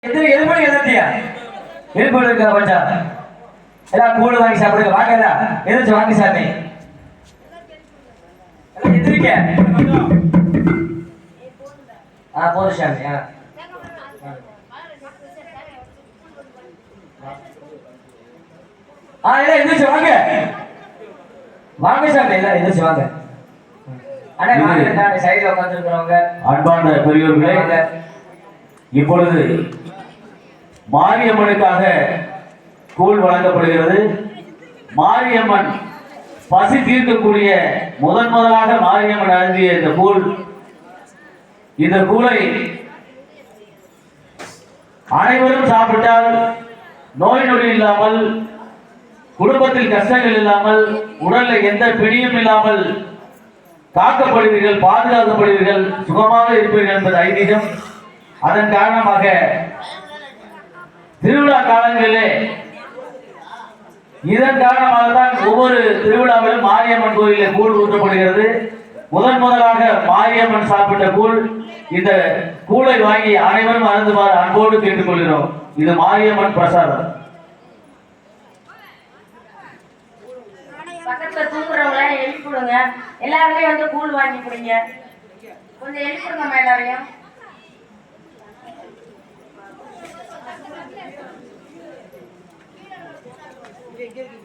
எதுபடி எதிர்த்தியா எதிர்ப்பு இருக்கா கொஞ்சம் எல்லாம் கூடு வாங்கி சாப்பிடுங்க வாங்கல எதிர்த்து வாங்கி சாமி எதிர்க்க போதும் சாமி எல்லாம் எதிர்த்து வாங்க வாங்க சாமி எல்லாம் எதிர்த்து வாங்க சைடுல உட்காந்துருக்கிறவங்க அன்பான பெரியோர்களே, இப்பொழுது மாரியம்மனுக்காக கூழ் வழங்கப்படுகிறது. மாரியம்மன் பசி தீர்க்கக்கூடிய முதலாக மாரியம்மன் அருந்திய இந்த கூழ், இந்த கூழை அனைவரும் சாப்பிட்டால் நோய் நொடி இல்லாமல், குடும்பத்தில் கஷ்டங்கள் இல்லாமல், உடல்ல எந்த பிடியும் இல்லாமல் காக்கப்படுவீர்கள், பாதுகாக்கப்படுவீர்கள், சுகமாக இருப்பீர்கள் என்பது ஐதீகம். அதன் காரணமாக திருவிழா காலங்களிலே இதன் காரணமாக தான் ஒவ்வொரு திருவிழாவிலும் மாரியம்மன் கோயிலில் கூழ் ஊற்றப்படுகிறது. முதலாக மாரியம்மன் சாப்பிட்ட கூழ், இந்த கூழை வாங்கி அனைவரும் அருந்துமாறு அன்போடு கேட்டுக்கொள்கிறோம். இது மாரியம்மன் பிரசாதம். பக்கத்துல தூங்குறவங்கள எழுப்பிடுங்க. எல்லாருமே வந்து கூழ் வாங்கி குடிங்க. கொஞ்சம் எழுப்பிடுங்கம்மா எல்லாரையும். Get